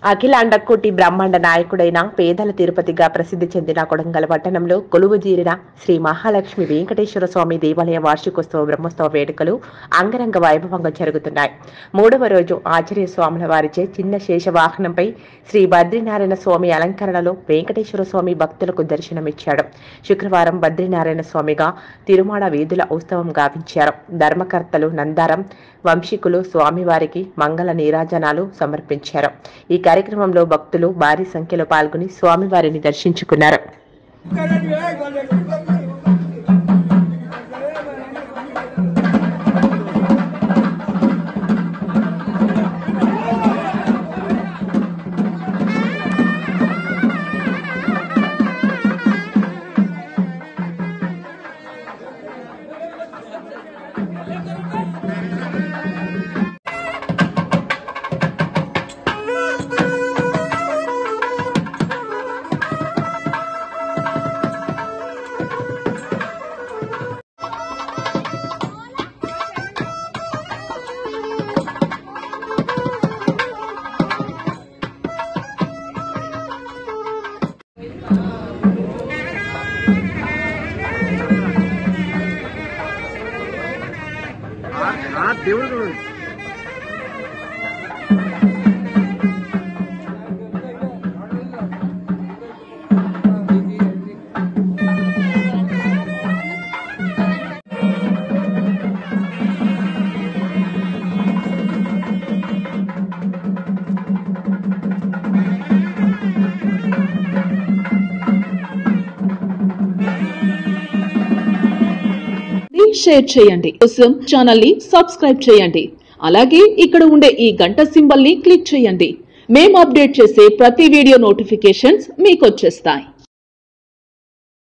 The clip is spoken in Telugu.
అఖిలాండకోటి బ్రహ్మాండ నాయకుడైన పేదల తిరుపతిగా ప్రసిద్ధి చెందిన కొడంగల్ పట్టణంలో కొలువుదీరిన శ్రీ మహాలక్ష్మి వెంకటేశ్వర స్వామి దేవాలయ వార్షికోత్సవ బ్రహ్మోత్సవ వేడుకలు అంగరంగ వైభవంగా జరుగుతున్నాయి. 3వ రోజు ఆచార్య స్వాముల వారిచే చిన్న శేషవాహనంపై శ్రీ బద్రీనారాయణ స్వామి అలంకరణలో వెంకటేశ్వర స్వామి భక్తులకు దర్శనమిచ్చాడు. శుక్రవారం బద్రీనారాయణ స్వామిగా తిరుమాడ వీధుల ఉత్సవం గావించారు. ధర్మకర్తలు నందారం వంశీకులు స్వామివారికి మంగళ నీరాజనాలు సమర్పించారు. ఈ కార్యక్రమంలో భక్తులు భారీ సంఖ్యలో పాల్గొని స్వామివారిని దర్శించుకున్నారు. దేవుడు షేర్ చేయండి. కోసం ఛానల్ ని సబ్స్క్రైబ్ చేయండి. అలాగే ఇక్కడ ఉండే ఈ గంట సింబల్ ని క్లిక్ చేయండి. మేము అప్డేట్ చేసే ప్రతి వీడియో నోటిఫికేషన్స్ మీకు వచ్చేస్తాయి.